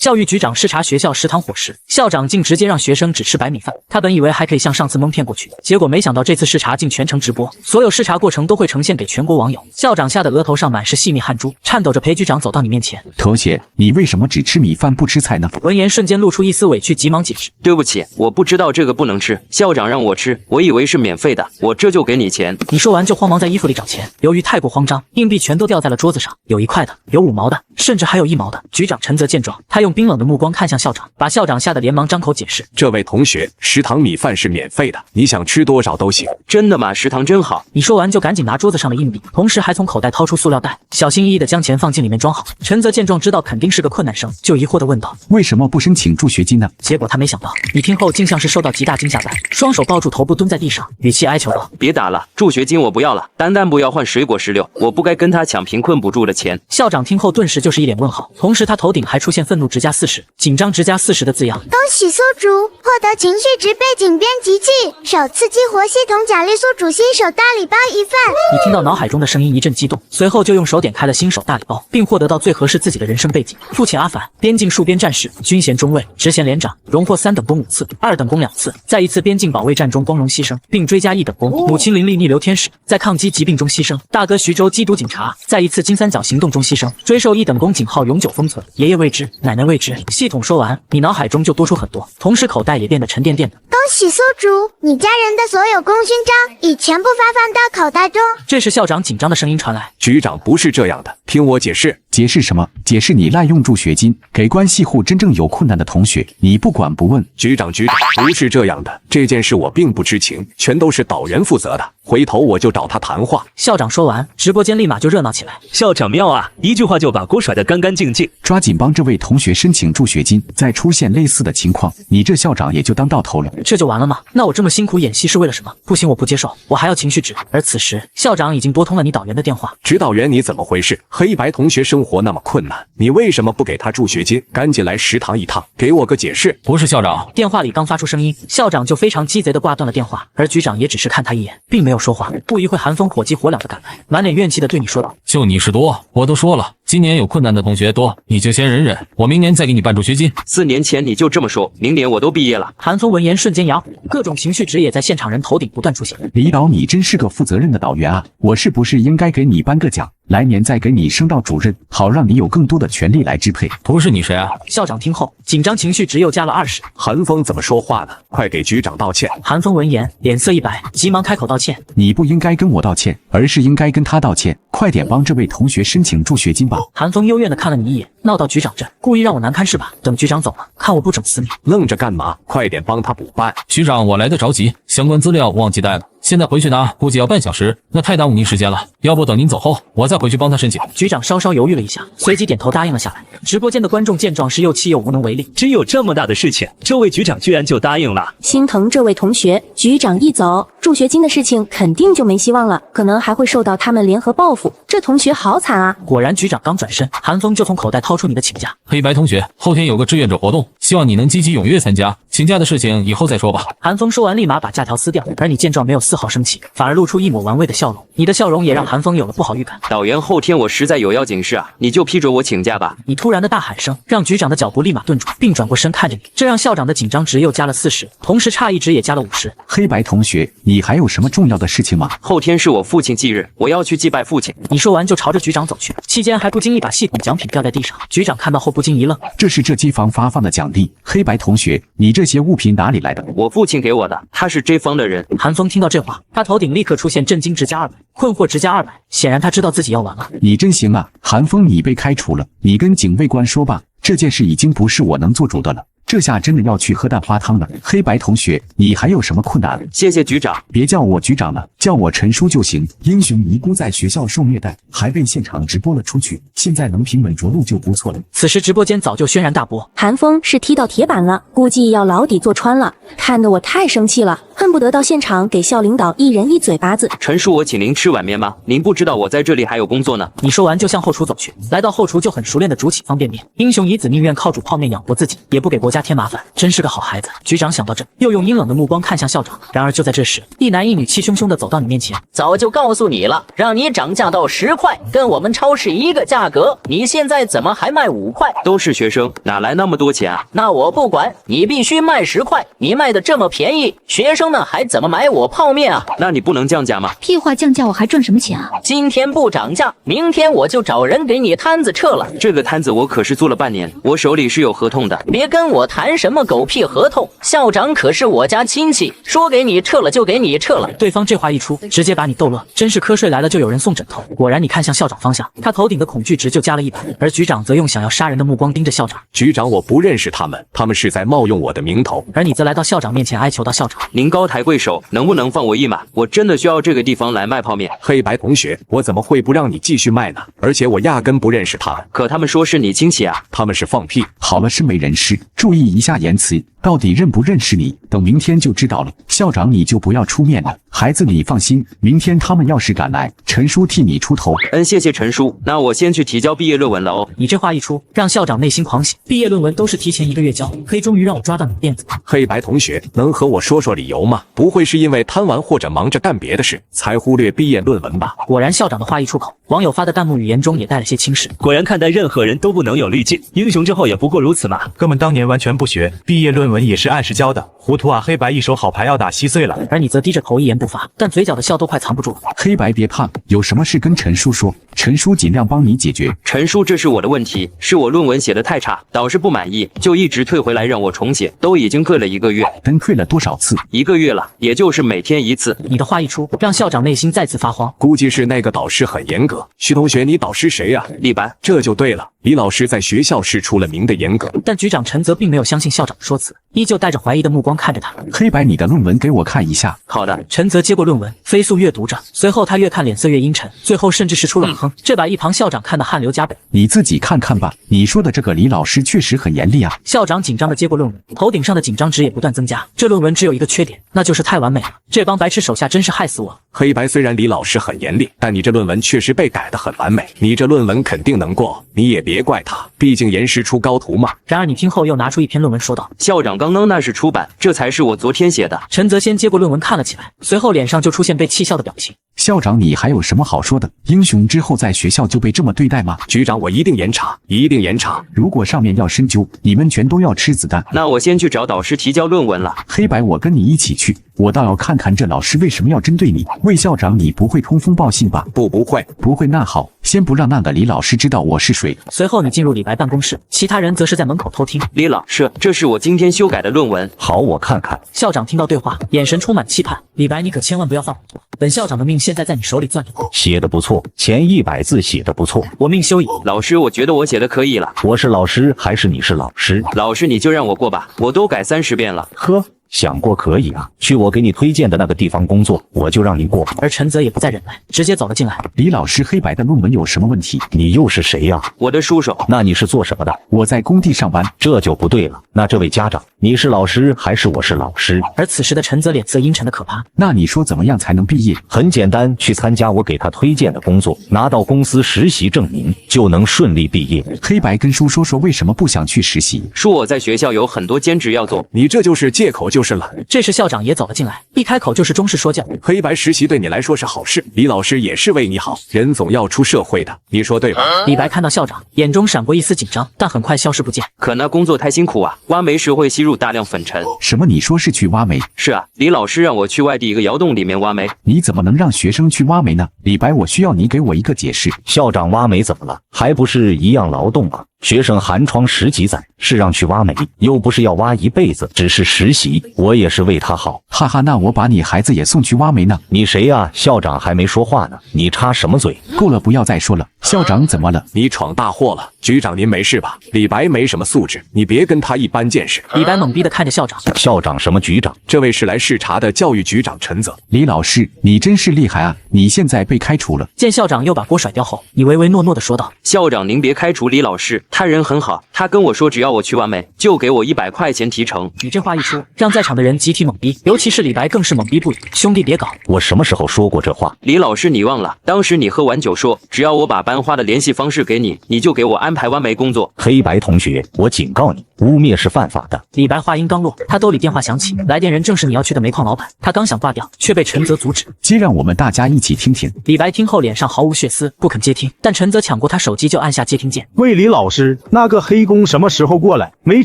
教育局长视察学校食堂伙食，校长竟直接让学生只吃白米饭。他本以为还可以像上次蒙骗过去，结果没想到这次视察竟全程直播，所有视察过程都会呈现给全国网友。校长吓得额头上满是细密汗珠，颤抖着陪局长走到你面前。同学，你为什么只吃米饭不吃菜呢？闻言瞬间露出一丝委屈，急忙解释：对不起，我不知道这个不能吃，校长让我吃，我以为是免费的，我这就给你钱。你说完就慌忙在衣服里找钱，由于太过慌张，硬币全都掉在了桌子上，有1块的，有5毛的，甚至还有1毛的。局长陈泽见状，他用冰冷的目光看向校长，把校长吓得连忙张口解释：这位同学，食堂米饭是免费的，你想吃多少都行。真的吗？食堂真好。你说完就赶紧拿桌子上的硬币，同时还从口袋掏出塑料袋，小心翼翼地将钱放进里面装好。陈泽见状知道肯定是个困难生，就疑惑地问道：为什么不申请助学金呢？结果他没想到，你听后竟像是受到极大惊吓般，双手抱住头部蹲在地上，语气哀求道：别打了，助学金我不要了，单不要换水果石榴，我不该跟他抢贫困补助的钱。校长听后顿时就是一脸问号，同时他头顶还出现愤怒值加40、紧张值加40的字样。恭喜宿主获得情绪值背景编辑器，首次激活系统奖励宿主新手大礼包1份。你听到脑海中的声音一阵激动，随后就用手点开了新手大礼包，并获得到最合适自己的人生背景：父亲阿反，边境戍边战士，军衔中尉，职衔连长，荣获3等功5次，2等功2次，在一次边境保卫战中光荣牺牲，并追加1等功。母亲林丽逆流天使，在抗击疾病中牺牲。大哥徐州缉毒警察，在一次金三角行动中牺牲，追授1等功警号永久封存。爷爷未知，奶奶未知。系统说完，你脑海中就多出很多，同时口袋也变得沉甸甸的。恭喜宿主，你家人的所有功勋章已全部发放到口袋中。这时校长紧张的声音传来：局长不是这样的，听我解释。解释什么？解释你滥用助学金，给关系户真正有困难的同学，你不管不问。局长不是这样的，这件事我并不知情，全都是导员负责的，回头我就找他谈话。校长说完，直播间立马就热闹起来。校长妙啊，一句话就把锅甩得干干净净。抓紧帮这位同学申请助学金，再出现类似的情况，你这校长也就当到头了。这就完了吗？那我这么辛苦演戏是为了什么？不行，我不接受，我还要情绪值。而此时，校长已经拨通了你导员的电话。指导员，你怎么回事？黑白同学生活那么困难，你为什么不给他助学金？赶紧来食堂一趟，给我个解释。不是校长。电话里刚发出声音，校长就非常鸡贼地挂断了电话，而局长也只是看他一眼，并没有说话。不一会，韩风火急火燎地赶来，满脸怨气地对你说道：就你事多，我都说了，今年有困难的同学多，你就先忍忍，我明年再给你办助学金。4年前你就这么说，明年我都毕业了。韩风闻言瞬间哑火，各种情绪值也在现场人头顶不断出现。李导，你真是个负责任的导员啊！我是不是应该给你颁个奖？来年再给你升到主任，好让你有更多的权利来支配。不是你谁啊？校长听后，紧张情绪值又加了20。韩风怎么说话呢？快给局长道歉！韩风闻言脸色一白，急忙开口道歉。你不应该跟我道歉，而是应该跟他道歉。快点帮这位同学申请助学金吧。韩风幽怨地看了你一眼，闹到局长这，故意让我难堪是吧？等局长走了，看我不整死你！愣着干嘛？快点帮他补办。局长，我来得着急，相关资料忘记带了。现在回去拿，估计要半小时，那太耽误您时间了。要不等您走后，我再回去帮他申请。局长稍稍犹豫了一下，随即点头答应了下来。直播间的观众见状是又气又无能为力。真有这么大的事情，这位局长居然就答应了。心疼这位同学，局长一走，助学金的事情肯定就没希望了，可能还会受到他们联合报复。这同学好惨啊！果然，局长刚转身，韩风就从口袋掏出你的请假。黑白同学，后天有个志愿者活动，希望你能积极踊跃参加。请假的事情以后再说吧。韩风说完，立马把假条撕掉，而你见状没有丝毫生气，反而露出一抹玩味的笑容。你的笑容也让韩风有了不好预感。导员，后天我实在有要紧事啊，你就批准我请假吧。你突然的大喊声让局长的脚步立马顿住，并转过身看着你，这让校长的紧张值又加了40，同时诧异值也加了50。黑白同学，你还有什么重要的事情吗？后天是我父亲忌日，我要去祭拜父亲。你说完就朝着局长走去，期间还不经意把系统奖品掉在地上。局长看到后不禁一愣，这是这机房发放的奖励。黑白同学，你这些物品哪里来的？我父亲给我的，他是这方的人。韩风听到这话，他头顶立刻出现震惊值加200，困惑值加200，显然他知道自己要完了。你真行啊，韩风，你被开除了，你跟警卫官说吧，这件事已经不是我能做主的了。这下真的要去喝蛋花汤了。黑白同学，你还有什么困难？谢谢局长。别叫我局长了，叫我陈叔就行。英雄尼姑在学校受虐待，还被现场直播了出去，现在能平稳着陆就不错了。此时直播间早就轩然大波，韩风是踢到铁板了，估计要牢底坐穿了，看得我太生气了，恨不得到现场给校领导一人一嘴巴子。陈叔，我请您吃碗面吗？您不知道我在这里还有工作呢。你说完就向后厨走去，来到后厨就很熟练的煮起方便面。英雄姨子宁愿靠煮泡面养活自己，也不给国家添麻烦，真是个好孩子。局长想到这，又用阴冷的目光看向校长。然而就在这时，一男一女气汹汹地走到你面前。早就告诉你了，让你涨价到10块，跟我们超市一个价格。你现在怎么还卖5块？都是学生，哪来那么多钱啊？那我不管，你必须卖10块。你卖的这么便宜，学生们还怎么买我泡面啊？那你不能降价吗？屁话，降价我还赚什么钱啊？今天不涨价，明天我就找人给你摊子撤了。这个摊子我可是做了半年，我手里是有合同的。别跟我谈什么狗屁合同，校长可是我家亲戚，说给你撤了就给你撤了。对方这话一出，直接把你逗乐，真是瞌睡来了就有人送枕头。果然，你看向校长方向，他头顶的恐惧值就加了100，而局长则用想要杀人的目光盯着校长。局长，我不认识他们，他们是在冒用我的名头。而你则来到校长面前哀求道：“校长，您高抬贵手，能不能放我一马？我真的需要这个地方来卖泡面。”黑白同学，我怎么会不让你继续卖呢？而且我压根不认识他们。可他们说是你亲戚啊。他们是放屁。好了，身为人师，注意一下言辞，到底认不认识你，等明天就知道了。校长，你就不要出面了。孩子，你放心，明天他们要是敢来，陈叔替你出头。谢谢陈叔，那我先去提交毕业论文了哦。你这话一出，让校长内心狂喜。毕业论文都是提前1个月交，可以终于让我抓到你的辫子。黑白同学，能和我说说理由吗？不会是因为贪玩或者忙着干别的事，才忽略毕业论文吧？果然，校长的话一出口，网友发的弹幕语言中也带了些轻视。果然看待任何人都不能有滤镜，英雄之后也不过如此嘛。哥们当年完全不学，毕业论文也是按时交的，糊涂啊！黑白一手好牌要打稀碎了。而你则低着头一言不发，但嘴角的笑都快藏不住了。黑白别怕，有什么事跟陈叔说，陈叔尽量帮你解决。陈叔，这是我的问题，是我论文写得太差，导师不满意，就一直退回来让我重写，都已经退了1个月。但退了多少次？1个月了，也就是每天1次。你的话一出，让校长内心再次发慌，估计是那个导师很严格。徐同学，你导师谁呀？李白。这就对了，李老师在学校是出了名的严格。但局长陈则并没有相信校长的说辞，依旧带着怀疑的目光看着他。黑白，你的论文给我看一下。好的。陈则接过论文，飞速阅读着，随后他越看脸色越阴沉，最后甚至是出冷哼，这把一旁校长看得汗流浃背。你自己看看吧，你说的这个李老师确实很严厉啊。校长紧张地接过论文，头顶上的紧张值也不断增加。这论文只有一个缺点，那就是太完美了。这帮白痴手下真是害死我了。黑白，虽然李老师很严厉，但你这论文确实被改得很完美，你这论文肯定能过，你也别怪他，毕竟严师出高徒嘛。然而你听后又拿出一篇论文说道：“校长，刚刚那是出版，这才是我昨天写的。”陈则先接过论文看了起来，随后脸上就出现被气笑的表情。校长，你还有什么好说的？英雄之后在学校就被这么对待吗？局长，我一定严查，一定严查。如果上面要深究，你们全都要吃子弹。那我先去找导师提交论文了。黑白，我跟你一起去，我倒要看看这老师为什么要针对你。魏校长，你不会通风报信吧？不会。不会，那好，先不让那个李老师知道我是谁。随后你进入李白办公室，其他人则是在门口偷听。李老师，这是我今天修改的论文。好，我看看。校长听到对话，眼神充满期盼。李白，你可千万不要犯糊涂，本校长的命现在在你手里攥着。写的不错，前100字写的不错，我命休矣。老师，我觉得我写的可以了。我是老师还是你是老师？老师，你就让我过吧，我都改30遍了。呵。想过可以啊，去我给你推荐的那个地方工作，我就让你过。而陈则也不再忍耐，直接走了进来。李老师，黑白的论文有什么问题？你又是谁呀？我的叔叔。那你是做什么的？我在工地上班。这就不对了。那这位家长，你是老师还是我是老师？而此时的陈则脸色阴沉的可怕。那你说怎么样才能毕业？很简单，去参加我给他推荐的工作，拿到公司实习证明，就能顺利毕业。黑白，跟叔说说为什么不想去实习？叔，我在学校有很多兼职要做。你这就是借口就是了。这时校长也走了进来，一开口就是中式说教。黑白实习对你来说是好事，李老师也是为你好，人总要出社会的，你说对吧？李白看到校长，眼中闪过一丝紧张，但很快消失不见。可那工作太辛苦啊，挖煤时会吸入大量粉尘。什么？你说是去挖煤？是啊，李老师让我去外地一个窑洞里面挖煤。你怎么能让学生去挖煤呢？李白，我需要你给我一个解释。校长，挖煤怎么了？还不是一样劳动吗？学生寒窗10几载，是让去挖煤，又不是要挖一辈子，只是实习，我也是为他好。哈哈，那我把你孩子也送去挖煤呢？你谁呀？校长还没说话呢，你插什么嘴？够了，不要再说了。校长怎么了？你闯大祸了。局长您没事吧？李白没什么素质，你别跟他一般见识。李白懵逼地看着校长。校长什么局长？这位是来视察的教育局长陈泽。李老师，你真是厉害啊！你现在被开除了。见校长又把锅甩掉后，你唯唯诺诺地说道：校长您别开除李老师，他人很好，他跟我说只要我去挖煤，就给我100块钱提成。你这话一出，让在场的人集体懵逼，尤其是李白更是懵逼不已。兄弟别搞！我什么时候说过这话？李老师你忘了，当时你喝完酒说，只要我把班花的联系方式给你，你就给我安安排完美工作。黑白同学，我警告你，污蔑是犯法的。李白话音刚落，他兜里电话响起，来电人正是你要去的煤矿老板。他刚想挂掉，却被陈泽阻止。接让我们大家一起听听。李白听后脸上毫无血丝，不肯接听，但陈泽抢过他手机就按下接听键。喂，李老师，那个黑工什么时候过来？煤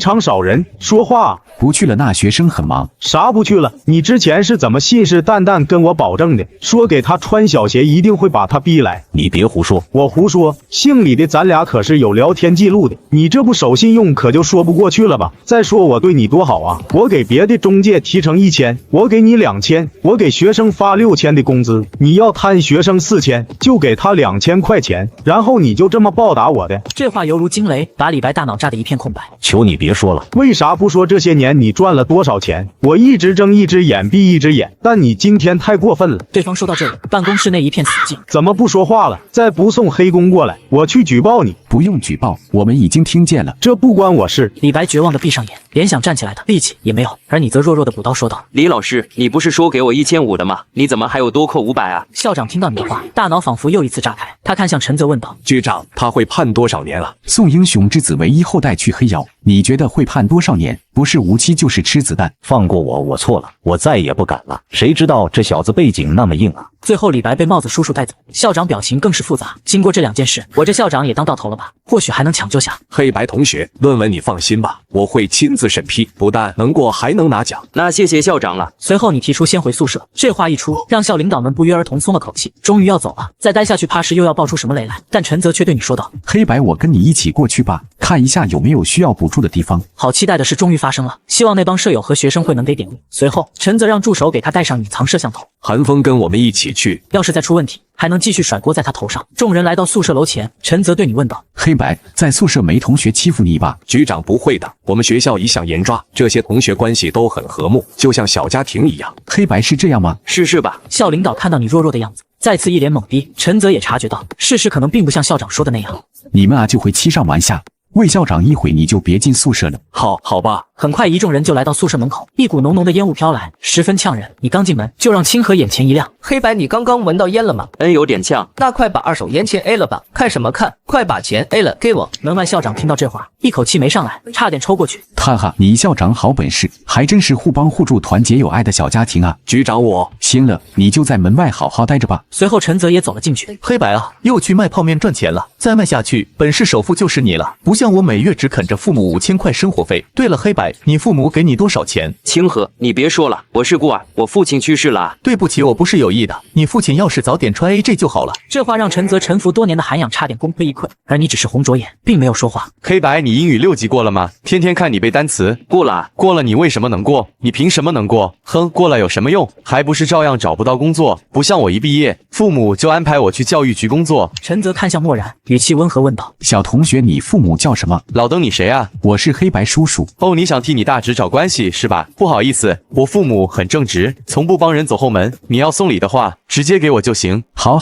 厂少人，说话。不去了，那学生很忙。啥不去了？你之前是怎么信誓旦旦跟我保证的？说给他穿小鞋一定会把他逼来。你别胡说。我胡说？姓李的咱俩可是有聊天记录的，你这不守信用可就说不过去了吧？再说我对你多好啊，我给别的中介提成1000，我给你2000，我给学生发6000的工资，你要贪学生4000，就给他2000块钱，然后你就这么报答我的。这话犹如惊雷，把李白大脑炸得一片空白。求你别说了。为啥不说这些年你赚了多少钱？我一直睁一只眼闭一只眼，但你今天太过分了。对方说到这里，办公室内一片死寂。怎么不说话了？再不送黑工过来，我去举报你。不用举报，我们已经听见了，这不关我事。李白绝望地闭上眼，连想站起来的力气也没有，而你则弱弱地补刀说道：李老师，你不是说给我1500的吗？你怎么还有多扣500啊？校长听到你的话，大脑仿佛又一次炸开，他看向陈泽问道：局长，他会判多少年啊？送英雄之子唯一后代去黑窑，你觉得会判多少年？不是无期就是吃子弹。放过我，我错了，我再也不敢了。谁知道这小子背景那么硬啊！最后李白被帽子叔叔带走，校长表情更是复杂。经过这2件事，我这校长也当到头了吧？或许还能抢救下。黑白同学，论文你放心吧，我会亲自审批，不但能过，还能拿奖。那谢谢校长了。随后你提出先回宿舍，这话一出，让校领导们不约而同松了口气，终于要走了。再待下去，怕是又要爆出什么雷来。但陈泽却对你说道：黑白，我跟你一起过去吧，看一下有没有需要补助的地方。好期待的事终于发生了，希望那帮舍友和学生会能给点力。随后，陈泽让助手给他带上隐藏摄像头。韩风跟我们一起去，要是再出问题，还能继续甩锅在他头上。众人来到宿舍楼前，陈泽对你问道：黑白，在宿舍没同学欺负你吧？局长不会的，我们学校一向严抓，这些同学关系都很和睦，就像小家庭一样。黑白是这样吗？是吧？校领导看到你弱弱的样子，再次一脸懵逼。陈泽也察觉到事实可能并不像校长说的那样。你们啊就会欺上瞒下。魏校长，一会你就别进宿舍了。好吧。很快，一众人就来到宿舍门口，一股浓浓的烟雾飘来，十分呛人。你刚进门，就让清河眼前一亮。黑白，你刚刚闻到烟了吗？有点呛。那快把2手烟钱 A 了吧！看什么看？快把钱 A 了，给我！门外校长听到这话，一口气没上来，差点抽过去。哈哈，你校长好本事，还真是互帮互助、团结友爱的小家庭啊！局长我行了，你就在门外好好待着吧。随后陈泽也走了进去。黑白啊，又去卖泡面赚钱了，再卖下去，本市首富就是你了。不像我每月只啃着父母5000块生活费。对了，黑白，你父母给你多少钱？清河，你别说了，我是孤儿，我父亲去世了。对不起，我不是有意的。你父亲要是早点穿 AJ 就好了。这话让陈泽沉浮多年的涵养差点功亏一篑，而你只是红着眼，并没有说话。黑白，你英语6级过了吗？天天看你背单词。过了。过了，你为什么能过？你凭什么能过？哼，过了有什么用？还不是照样找不到工作。不像我一毕业，父母就安排我去教育局工作。陈泽看向漠然，语气温和问道：小同学，你父母叫什么？老登，你谁啊？我是黑白叔叔。哦，你想替你大侄找关系是吧？不好意思，我父母很正直，从不帮人走后门。你要送礼的话，直接给我就行。好，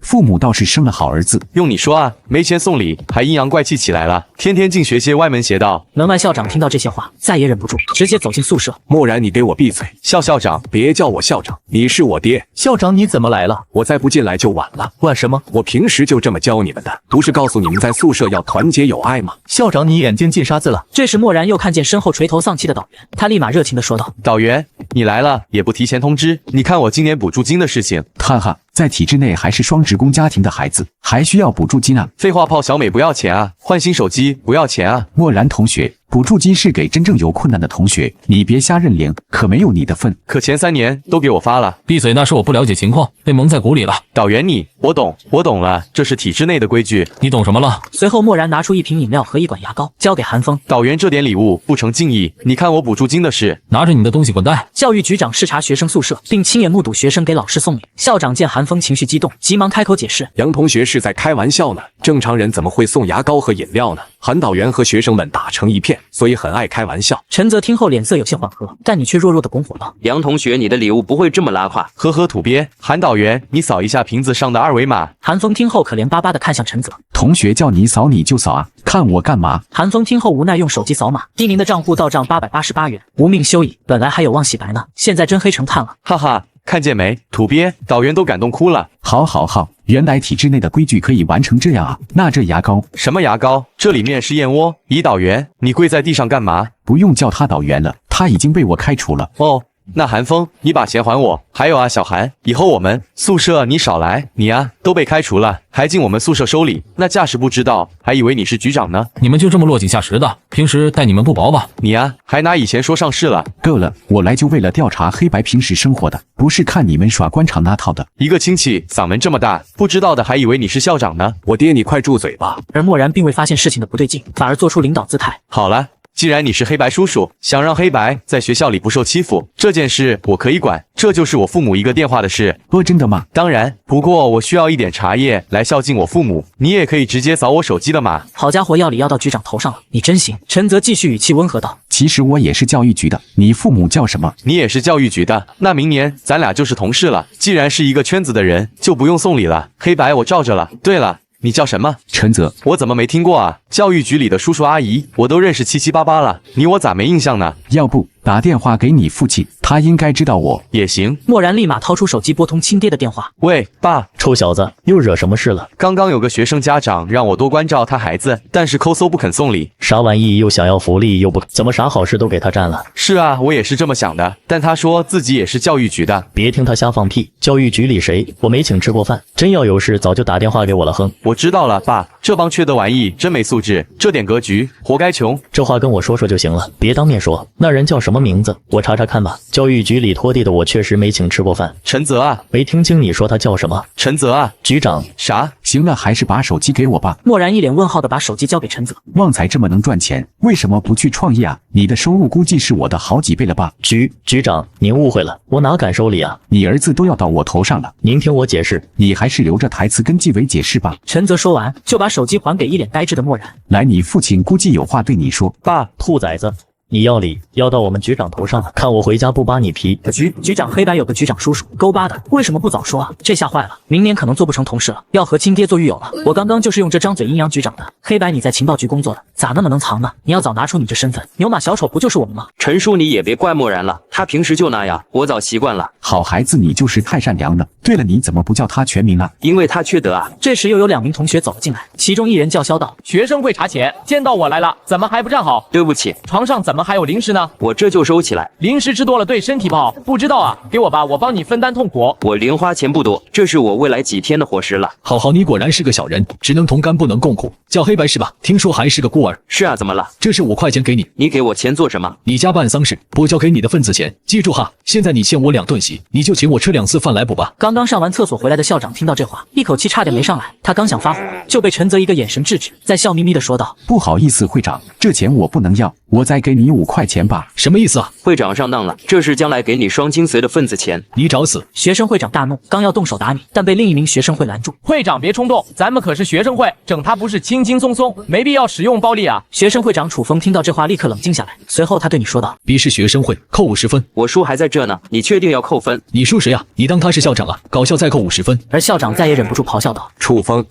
父母倒是生了好儿子。用你说啊，没钱送礼还阴阳怪气起来了，天天净学些歪门邪道。门外校长听到这些话，再也忍不住，直接走进宿舍。漠然，你给我闭嘴！校长，别叫我校长，你是我爹。校长，你怎么来了？我再不进来就晚了。晚什么？我平时就这么教你们的，不是告诉你们在宿舍要团结友爱吗？校长，你眼睛进沙子了。这时漠然又看见身后垂头丧气的导员，他立马热情地说道：导员，你来了也不提前通知，你看我今年补助金的事情。哈哈，在体制内还是双职工家庭的孩子，还需要补助金啊？废话炮，小美不要钱啊，换新手机不要钱啊。漠然同学，补助金是给真正有困难的同学，你别瞎认领，可没有你的份。可前3年都给我发了。闭嘴，那是我不了解情况，被蒙在鼓里了。导员你，我懂了，这是体制内的规矩。你懂什么了？随后漠然拿出一瓶饮料和一管牙膏，交给韩风。导员这点礼物不成敬意，你看我补助金的事。拿着你的东西滚蛋！教育局长视察学生宿舍，并亲眼目睹学生给老师送礼。校长见韩风情绪激动，急忙开口解释：杨同学是在开玩笑呢，正常人怎么会送牙膏和饮料呢？韩导员和学生们打成一片，所以很爱开玩笑。陈泽听后脸色有些缓和，但你却弱弱的拱火道：杨同学，你的礼物不会这么拉胯。呵呵，土鳖。韩导员，你扫一下瓶子上的2维码。韩风听后可怜巴巴的看向陈泽：同学叫你扫你就扫啊，看我干嘛？韩风听后无奈用手机扫码，低您的账户到账888元，无命休矣。本来还有望洗白呢，现在真黑成炭了。哈哈。看见没？土鳖、导员都感动哭了。好，原来体制内的规矩可以完成这样啊！那这牙膏什么牙膏？这里面是燕窝。乙导员，你跪在地上干嘛？不用叫他导员了，他已经被我开除了。哦。那韩风，你把钱还我。还有啊，小韩，以后我们宿舍你少来，你啊都被开除了，还进我们宿舍收礼。那驾驶部知道，还以为你是局长呢。你们就这么落井下石的？平时待你们不薄吧？你啊，还拿以前说上市了。够了，我来就为了调查黑白平时生活的，不是看你们耍官场那套的。一个亲戚嗓门这么大，不知道的还以为你是校长呢。我爹，你快住嘴吧！而默然并未发现事情的不对劲，反而做出领导姿态。好了。既然你是黑白叔叔，想让黑白在学校里不受欺负，这件事我可以管，这就是我父母一个电话的事。真的吗？当然，不过我需要一点茶叶来孝敬我父母，你也可以直接扫我手机的嘛。好家伙，要礼要到局长头上了，你真行。陈泽继续语气温和道：其实我也是教育局的，你父母叫什么？你也是教育局的，那明年咱俩就是同事了。既然是一个圈子的人，就不用送礼了。黑白我罩着了。对了。你叫什么？陈泽。我怎么没听过啊？教育局里的叔叔阿姨，我都认识七七八八了，你我咋没印象呢？要不打电话给你父亲，他应该知道我。也行。默然立马掏出手机拨通亲爹的电话。喂，爸。臭小子，又惹什么事了？刚刚有个学生家长让我多关照他孩子，但是抠搜不肯送礼。啥玩意？又想要福利又不，怎么啥好事都给他占了？是啊，我也是这么想的，但他说自己也是教育局的。别听他瞎放屁，教育局里谁？我没请吃过饭，真要有事早就打电话给我了。哼，我知道了，爸，这帮缺德玩意真没素质，这点格局，活该穷。这话跟我说说就行了，别当面说。那人叫什么名字？我查查看吧。教育局里拖地的我确实没请吃过饭。陈泽啊。没听清你说他叫什么？陈泽啊。局长。啥？行了，还是把手机给我吧。默然一脸问号的把手机交给陈泽。旺财这么能赚钱，为什么不去创业啊？你的收入估计是我的好几倍了吧？局长，您误会了，我哪敢收礼啊？你儿子都要到我头上了。您听我解释。你还是留着台词跟纪委解释吧。陈泽说完就把手机还给一脸呆滞的默然。来，你父亲估计有话对你说。爸，兔崽子。你要礼要到我们局长头上了，看我回家不扒你皮！局长黑白有个局长叔叔，勾巴的，为什么不早说啊？这下坏了，明年可能做不成同事了，要和亲爹做狱友了。我刚刚就是用这张嘴阴阳局长的。黑白你在情报局工作的，咋那么能藏呢？你要早拿出你这身份，牛马小丑不就是我们吗？陈叔你也别怪默然了，他平时就那样，我早习惯了。好孩子，你就是太善良了。对了，你怎么不叫他全名啊？因为他缺德啊。这时又有2名同学走了进来，其中一人叫嚣道：学生会查钱，见到我来了，怎么还不站好？对不起，床上怎么还有零食呢？我这就收起来。零食吃多了对身体不好，不知道啊？给我吧，我帮你分担痛苦。我零花钱不多，这是我未来几天的伙食了。好，你果然是个小人，只能同甘不能共苦。叫黑白是吧？听说还是个孤儿。是啊，怎么了？这是5块钱给你。你给我钱做什么？你家办丧事，拨交给你的份子钱。记住哈，现在你欠我2顿席，你就请我吃2次饭来补吧。刚刚上完厕所回来的校长听到这话，一口气差点没上来。他刚想发火，就被陈泽一个眼神制止，再笑眯眯的说道：不好意思，会长，这钱我不能要，我再给你5块钱吧。什么意思啊？会长上当了，这是将来给你双精髓的份子钱，你找死！学生会长大怒，刚要动手打你，但被另一名学生会拦住。会长别冲动，咱们可是学生会，整他不是轻轻松松，没必要使用暴力啊！学生会长楚风听到这话立刻冷静下来，随后他对你说道：鄙视学生会，扣50分。我叔还在这呢，你确定要扣分？你叔谁啊？你当他是校长啊？搞笑再扣50分。而校长再也忍不住咆哮道：楚风，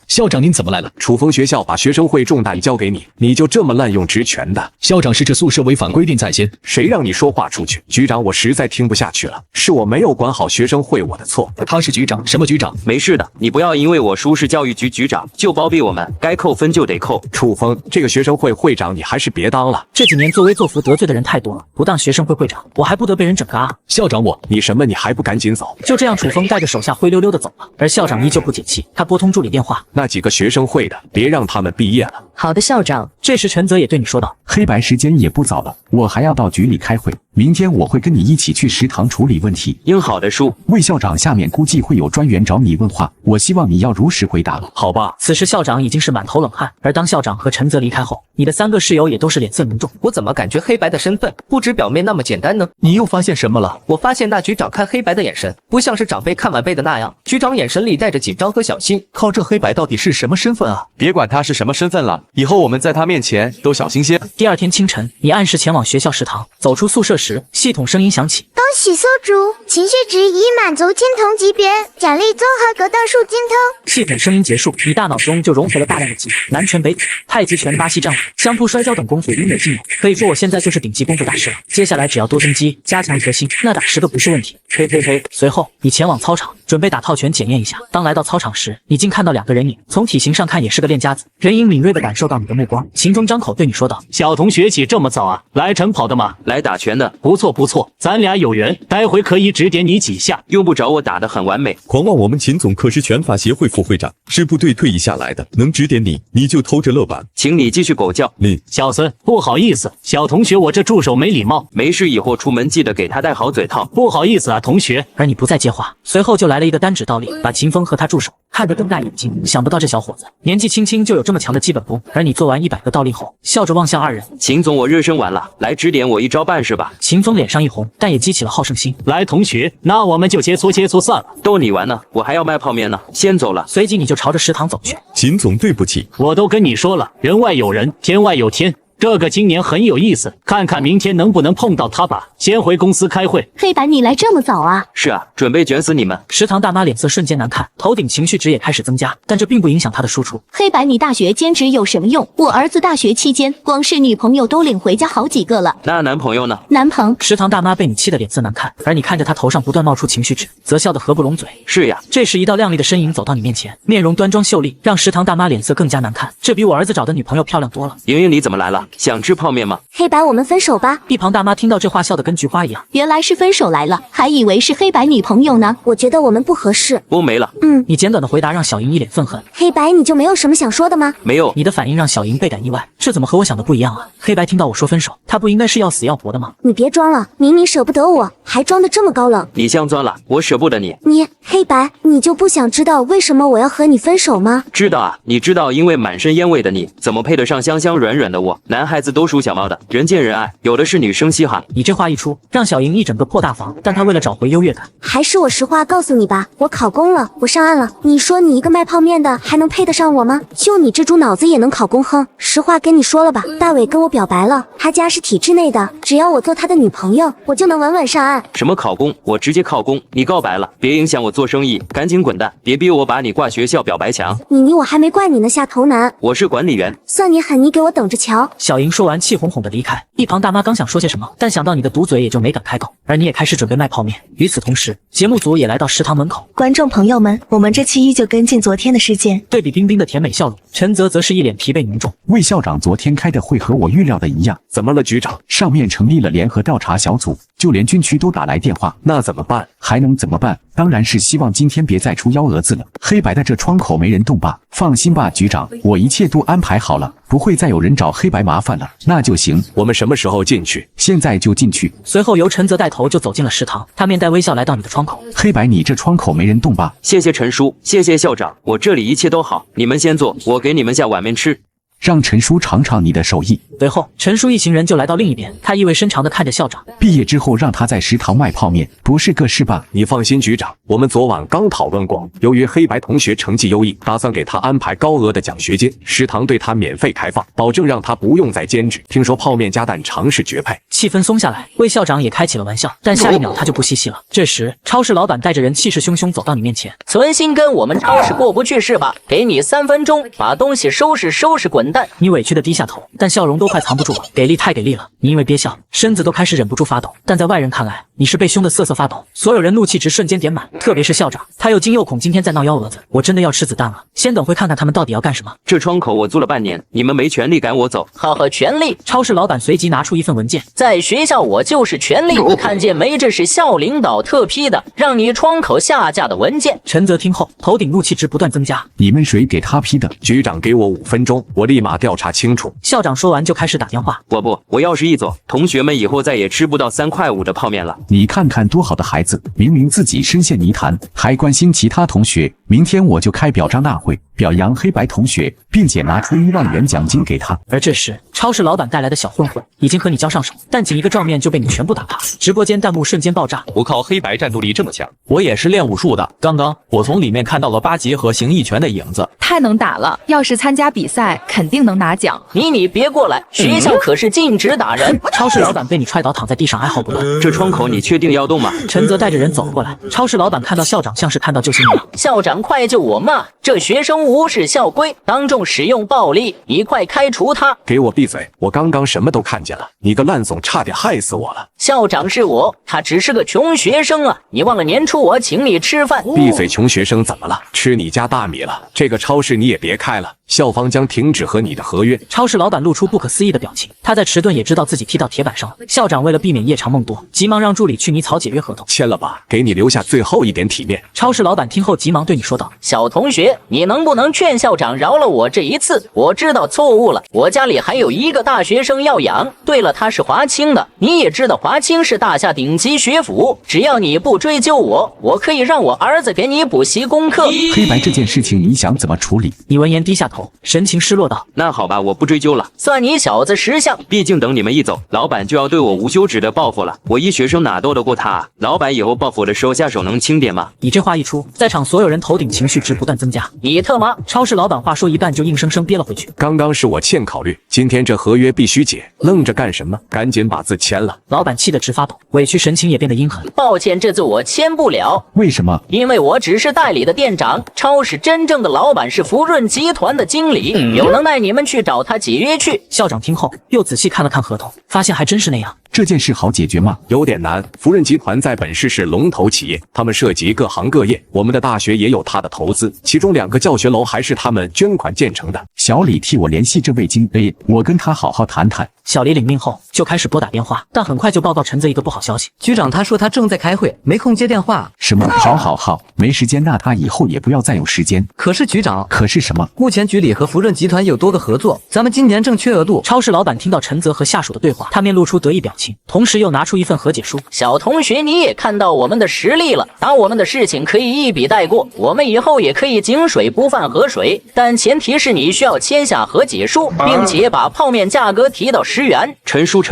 校长您怎么来了？楚风学校把学生会重担交给你，你就这么滥用职权的？校长是这宿舍违反规定在先，谁让你说话出去？局长，我实在听不下去了，是我没有管好学生会，我的错。他是局长，什么局长？没事的，你不要因为我叔是教育局局长就包庇我们，该扣分就得扣。楚风，这个学生会会长你还是别当了。这几年作威作福得罪的人太多了，不当学生会会长，我还不得被人整个啊！校长你什么？你还不赶紧走？就这样，楚风带着手下灰溜溜的走了。而校长依旧不解气，他拨通助理电话，那几个学生会的，别让他们毕业了。好的，校长。这时陈泽也对你说道：黑白时间也不早了，我还要到局里开会，明天我会跟你一起去食堂处理问题。应好的叔。魏校长，下面估计会有专员找你问话，我希望你要如实回答。好吧。此时校长已经是满头冷汗，而当校长和陈泽离开后，你的3个室友也都是脸色凝重。我怎么感觉黑白的身份不止表面那么简单呢？你又发现什么了？我发现大局长看黑白的眼神不像是长辈看晚辈的那样，局长眼神里带着紧张和小心。靠，这黑白到底是什么身份啊？别管他是什么身份了，以后我们在他面前都小心些。第二天清晨，你按时前往学校食堂，走出宿舍时，系统声音响起：恭喜宿主，情绪值已满足青铜级别，奖励综合格斗术精通。系统声音结束，你大脑中就融合了大量的技，南拳北腿、太极拳、巴西战舞、相扑、摔跤等功夫应有尽有。可以说我现在就是顶级功夫大师了。接下来只要多增肌，加强核心，那打10个不是问题。呸呸呸！随后你前往操场，准备打套拳检验一下。当来到操场时，你竟看到2个人影，从体型上看也是个练家子。人影敏锐地感受到你的目光，秦风张口对你说道：小同学起这么早啊？来晨跑的吗？来打拳的。不错不错，咱俩有缘，待会可以指点你几下。用不着我打得很完美。狂妄，我们秦总可是拳法协会副会长，是部队退役下来的，能指点你，你就偷着乐吧。请你继续狗叫。小孙，不好意思，小同学我这助手没礼貌。没事，以后出门记得给他戴好嘴套。不好意思啊，同学。而你不再接话，随后就来了一个单指倒立，把秦风和他助手看得瞪大眼睛。想不到这小伙子年纪轻轻就有这么强的基本功。而你做完100个倒立后，笑着望向2人。秦总，我热身完了，来指点我一招半式吧。秦风脸上一红，但也激起了好胜心。来，同学，那我们就切磋算了。逗你玩呢，我还要卖泡面呢，先走了。随即你就朝着食堂走去。秦总，对不起，我都跟你说了，人外有人，天外有天。这个青年很有意思，看看明天能不能碰到他吧。先回公司开会。黑白，你来这么早啊？是啊，准备卷死你们。食堂大妈脸色瞬间难看，头顶情绪值也开始增加，但这并不影响她的输出。黑白，你大学兼职有什么用？我儿子大学期间，光是女朋友都领回家好几个了。那男朋友呢？男朋。食堂大妈被你气得脸色难看，而你看着她头上不断冒出情绪值，则笑得合不拢嘴。是呀。这时一道靓丽的身影走到你面前，面容端庄秀丽，让食堂大妈脸色更加难看。这比我儿子找的女朋友漂亮多了。莹莹，你怎么来了？想吃泡面吗？黑白，我们分手吧。一旁大妈听到这话笑得跟菊花一样。原来是分手来了，还以为是黑白女朋友呢。我觉得我们不合适。我没了。你简短的回答让小莹一脸愤恨。黑白，你就没有什么想说的吗？没有。你的反应让小莹倍感意外，这怎么和我想的不一样啊？黑白听到我说分手，他不应该是要死要活的吗？你别装了，明明舍不得我，还装得这么高冷。你镶钻了，我舍不得你。黑白，你就不想知道为什么我要和你分手吗？知道啊，你知道，因为满身烟味的你，怎么配得上香香软软的我？男孩子都属小猫的，人见人爱，有的是女生稀罕。你这话一出，让小莹一整个破大防，但她为了找回优越感，还是我实话告诉你吧，我考公了，我上岸了。你说你一个卖泡面的还能配得上我吗？就你这猪脑子也能考公哼？实话跟你说了吧，大伟跟我表白了，他家是体制内的，只要我做他的女朋友，我就能稳稳上岸。什么考公？我直接靠公。你告白了，别影响我做生意，赶紧滚蛋，别逼我把你挂学校表白墙。我还没怪你呢，下头男。我是管理员。算你狠，你给我等着瞧。小莹说完气哄哄的离开，一旁大妈刚想说些什么，但想到你的毒嘴也就没敢开口，而你也开始准备卖泡面。与此同时，节目组也来到食堂门口。观众朋友们，我们这期依旧跟进昨天的事件。对比冰冰的甜美笑容，陈泽则是一脸疲惫凝重。魏校长昨天开的会和我预料的一样。怎么了，局长？上面成立了联合调查小组，就连军区都打来电话。那怎么办？还能怎么办？当然是希望今天别再出幺蛾子了。黑白的这窗口没人动吧？放心吧，局长，我一切都安排好了，不会再有人找黑白麻烦了。那就行。我们什么时候进去？现在就进去。随后由陈泽带头就走进了食堂，他面带微笑来到你的窗口。黑白，你这窗口没人动吧？谢谢陈叔，谢谢校长，我这里一切都好，你们先坐，我给你们下碗面吃。让陈叔尝尝你的手艺。随后，陈叔一行人就来到另一边，他意味深长地看着校长。毕业之后让他在食堂卖泡面，不是个事吧？你放心，局长，我们昨晚刚讨论过，由于黑白同学成绩优异，打算给他安排高额的奖学金，食堂对他免费开放，保证让他不用再兼职。听说泡面加蛋肠是绝配。气氛松下来，魏校长也开起了玩笑，但下一秒他就不嬉戏了。这时，超市老板带着人气势汹汹走到你面前。存心跟我们超市过不去是吧？给你3分钟，把东西收拾，滚蛋！你委屈的低下头，但笑容都快藏不住了。给力太给力了！你因为憋笑，身子都开始忍不住发抖。但在外人看来，你是被凶得瑟瑟发抖。所有人怒气值瞬间点满，特别是校长，他又惊又恐，今天在闹幺蛾子，我真的要吃子弹了。先等会看看他们到底要干什么。这窗口我租了半年，你们没权利赶我走。好和权利！超市老板随即拿出一份文件，在学校我就是权利，看见没？这是校领导特批的，让你窗口下架的文件。陈泽听后，头顶怒气值不断增加。你们谁给他批的？局长给我5分钟，我立马调查清楚。校长说完就开始打电话。我要是一走，同学们以后再也吃不到3块5的泡面了。你看看多好的孩子，明明自己深陷泥潭，还关心其他同学。明天我就开表彰大会，表扬黑白同学，并且拿出1万元奖金给他。而这时，超市老板带来的小混混已经和你交上手，但仅一个照面就被你全部打趴。直播间弹幕瞬间爆炸。我靠，黑白战斗力这么强，我也是练武术的。刚刚我从里面看到了8节和形意拳的影子，太能打了！要是参加比赛，肯定能拿奖。你别过来，学校可是禁止打人。超市老板被你踹倒，躺在地上哀嚎不断。这窗口你确定要动吗？陈泽带着人走了过来。超市老板看到校长，像是看到救星一样。校长，快救我嘛！这学生无视校规，当众使用暴力，你快开除他！给我闭嘴！我刚刚什么都看见了，你个烂怂，差点害死我了。校长是我，他只是个穷学生啊！你忘了年初我请你吃饭？闭嘴！穷学生怎么了？吃你家大米了？这个超市你也别开了，校方将停止和你的合约。超市老板露出不可思议的表情，他在迟钝也知道自己踢到铁板上了。校长为了避免夜长梦多，急忙让助理去拟草解约合同。签了吧，给你留下最后一点体面。超市老板听后急忙对你说道：“小同学，你能不能劝校长饶了我这一次？我知道错误了，我家里还有一个大学生要养。对了，他是华清的，你也知道华清是大夏顶级学府，只要你不追究我，我可以让我儿子给你补习功课。”黑白这件事情你想怎么处理？你闻言低下头，神情失落道：“那好吧，我不追究了，算你小子识相。毕竟等你们一走，老板就要对我无休止的报复了。我一学生哪斗得过他啊？老板以后报复的时候下手能轻点吗？”你这话一出，在场所有人头顶情绪值不断增加。你特么！超市老板话说一半就硬生生憋了回去。刚刚是我欠考虑，今天这合约必须解，愣着干什么？赶紧把字签了。老板气得直发抖，委屈神情也变得阴狠。抱歉，这字我签不了。为什么？因为我只是代理的店长，超市真正的老板是福润集团的经理，有能耐你们去找他解约去。校长听后又仔细看了看合同，发现还真是那样。这件事好解决吗？有点难。福润集团在本市是龙头企业，他们涉及各行各业，我们的大学也有他的投资，其中2个教学楼还是他们捐款建成的。小李替我联系这位金 A， 我跟他好好谈谈。小李领命后就开始拨打电话，但很快就报告陈泽一个不好消息。局长他说他正在开会，没空接电话。什么？好，没时间，那他以后也不要再有时间。可是局长，可是什么？目前局里和福润集团有多个合作，咱们今年正缺额度。超市老板听到陈泽和下属的对话，他面露出得意表情，同时又拿出一份和解书。小同学，你也看到我们的实力了，打我们的事情可以一笔带过，我们以后也可以井水不犯河水，但前提是你需要签下和解书，并且把泡面价格提到10元。陈叔，